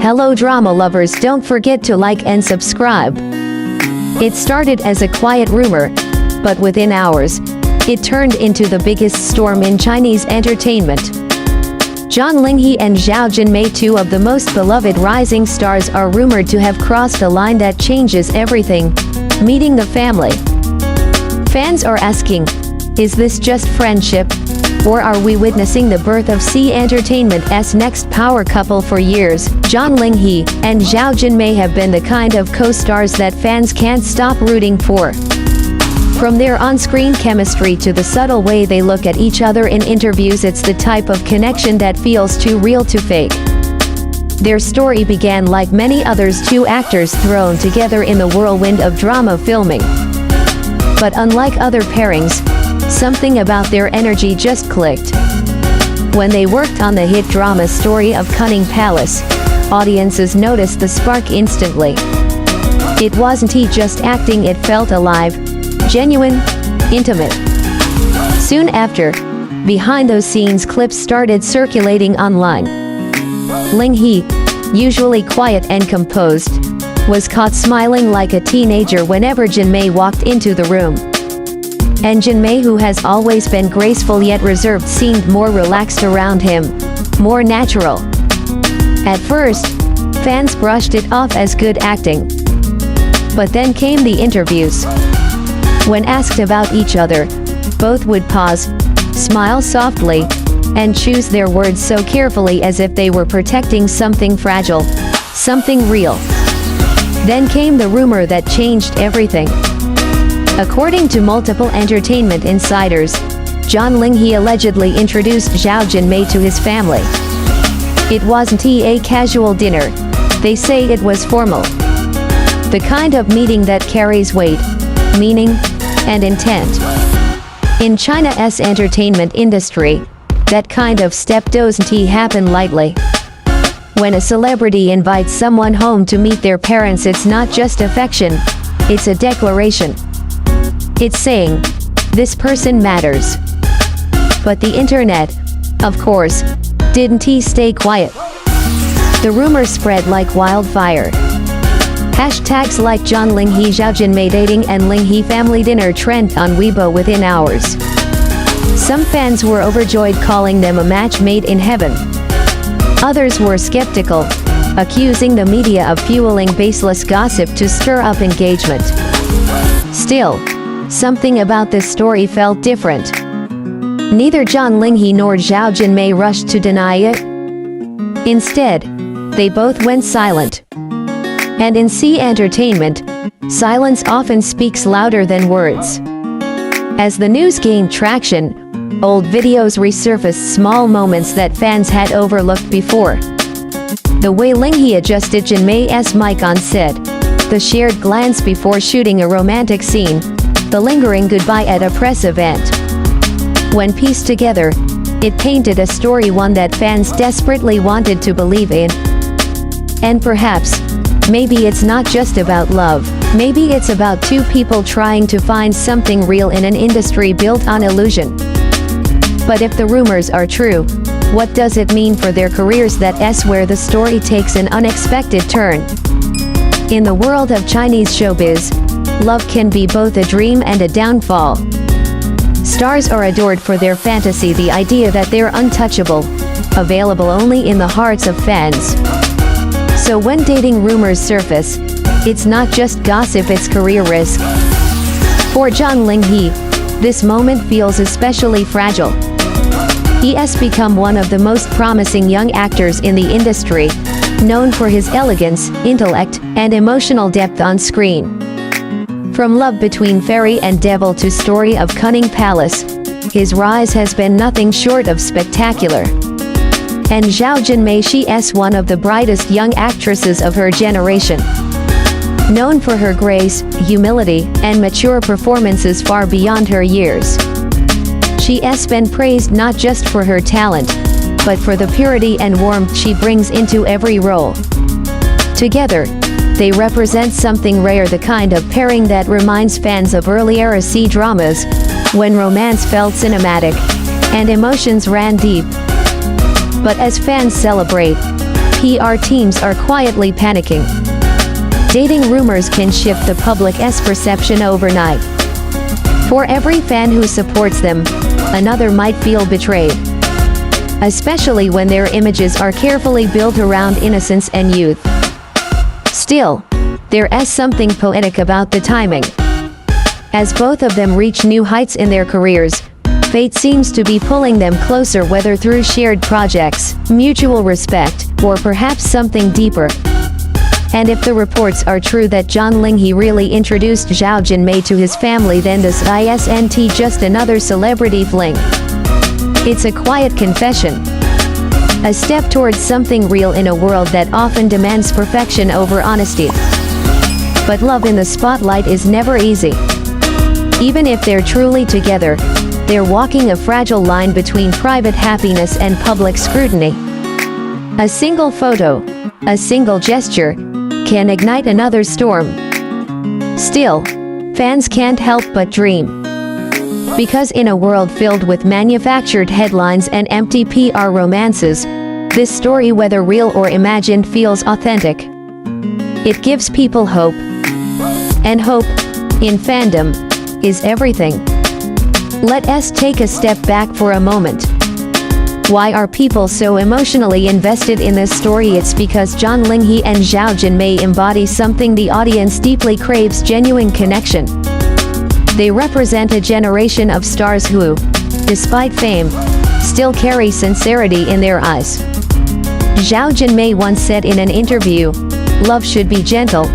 Hello drama lovers, don't forget to like and subscribe. It started as a quiet rumor, but within hours, it turned into the biggest storm in Chinese entertainment. Zhang Linghe and Zhao Jinmai, two of the most beloved rising stars, are rumored to have crossed a line that changes everything, meeting the family. Fans are asking, is this just friendship? Or are we witnessing the birth of C Entertainment's next power couple? For years, Zhang Linghe and Zhao Jinmai have been the kind of co-stars that fans can't stop rooting for. From their on-screen chemistry to the subtle way they look at each other in interviews, it's the type of connection that feels too real to fake. Their story began like many others, two actors thrown together in the whirlwind of drama filming. But unlike other pairings, something about their energy just clicked. When they worked on the hit drama story of Cunning Palace, audiences noticed the spark instantly. It wasn't just acting, it felt alive, genuine, intimate. Soon after, behind-the-scenes clips started circulating online. Linghe, usually quiet and composed, was caught smiling like a teenager whenever Jinmai walked into the room. And Jinmai, who has always been graceful yet reserved, seemed more relaxed around him, more natural. At first, fans brushed it off as good acting. But then came the interviews. When asked about each other, both would pause, smile softly, and choose their words so carefully as if they were protecting something fragile, something real. Then came the rumor that changed everything. According to multiple entertainment insiders, Zhang Linghe allegedly introduced Zhao Jinmai to his family. It wasn't a casual dinner. They say it was formal. The kind of meeting that carries weight, meaning, and intent. In China's entertainment industry, that kind of step doesn't happen lightly. When a celebrity invites someone home to meet their parents, it's not just affection, it's a declaration. It's saying, this person matters. But the internet, of course, didn't stay quiet. The rumor spread like wildfire. Hashtags like Zhang Linghe Zhao Jinmai dating and Linghe family dinner trend on Weibo within hours. Some fans were overjoyed, calling them a match made in heaven. Others were skeptical, accusing the media of fueling baseless gossip to stir up engagement. Still, something about this story felt different. Neither Zhang Linghe nor Zhao Jinmai rushed to deny it. Instead, they both went silent. And in C Entertainment, silence often speaks louder than words. As the news gained traction, old videos resurfaced, small moments that fans had overlooked before. The way Linghe adjusted Jinmai's mic on set, the shared glance before shooting a romantic scene, the lingering goodbye at a press event. When pieced together, it painted a story, one that fans desperately wanted to believe in. And perhaps, maybe it's not just about love, maybe it's about two people trying to find something real in an industry built on illusion. But if the rumors are true, what does it mean for their careers? That's where the story takes an unexpected turn. In the world of Chinese showbiz, love can be both a dream and a downfall. Stars are adored for their fantasy, the idea that they're untouchable, available only in the hearts of fans. So when dating rumors surface, it's not just gossip, it's career risk. For Zhang Linghe, this moment feels especially fragile. He has become one of the most promising young actors in the industry, known for his elegance, intellect, and emotional depth on screen. From Love Between Fairy and Devil to Story of Cunning Palace, his rise has been nothing short of spectacular. And Zhao Jinmai, she's one of the brightest young actresses of her generation. Known for her grace, humility, and mature performances far beyond her years. She has been praised not just for her talent, but for the purity and warmth she brings into every role. Together, they represent something rare, the kind of pairing that reminds fans of earlier C dramas, when romance felt cinematic, and emotions ran deep. But as fans celebrate, PR teams are quietly panicking. Dating rumors can shift the public's perception overnight. For every fan who supports them, another might feel betrayed. Especially when their images are carefully built around innocence and youth. Still, there is something poetic about the timing. As both of them reach new heights in their careers, fate seems to be pulling them closer, whether through shared projects, mutual respect, or perhaps something deeper. And if the reports are true that Zhang Linghe really introduced Zhao Jinmai to his family, then this isn't just another celebrity fling. It's a quiet confession. A step towards something real in a world that often demands perfection over honesty. But love in the spotlight is never easy. Even if they're truly together, they're walking a fragile line between private happiness and public scrutiny. A single photo, a single gesture, can ignite another storm. Still, fans can't help but dream. Because in a world filled with manufactured headlines and empty PR romances, this story, whether real or imagined, feels authentic. It gives people hope. And hope, in fandom, is everything. Let us take a step back for a moment. Why are people so emotionally invested in this story? It's because Zhang Linghe and Zhao Jinmai embody something the audience deeply craves: genuine connection. They represent a generation of stars who, despite fame, still carry sincerity in their eyes. Zhao Jinmai once said in an interview, "Love should be gentle,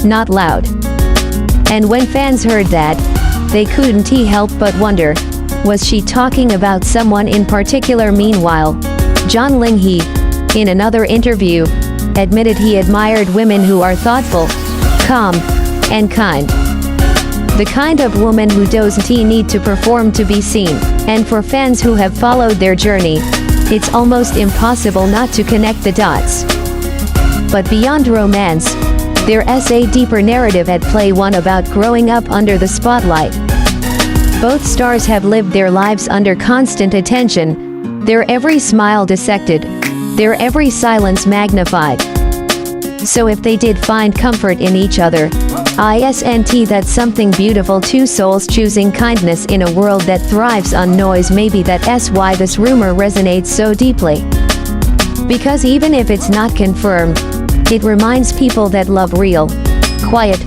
not loud." And when fans heard that, they couldn't help but wonder, was she talking about someone in particular? Meanwhile, Zhang Linghe, in another interview, admitted he admired women who are thoughtful, calm, and kind. The kind of woman who doesn't need to perform to be seen. And for fans who have followed their journey, it's almost impossible not to connect the dots. But beyond romance, there is a deeper narrative at play, one about growing up under the spotlight. Both stars have lived their lives under constant attention, their every smile dissected, their every silence magnified. So if they did find comfort in each other, that's something beautiful. Two souls choosing kindness in a world that thrives on noise. Maybe that's why this rumor resonates so deeply. Because even if it's not confirmed, it reminds people that love, real, quiet,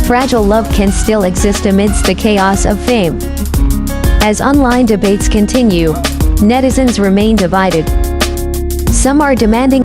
fragile love, can still exist amidst the chaos of fame. As online debates continue, netizens remain divided. Some are demanding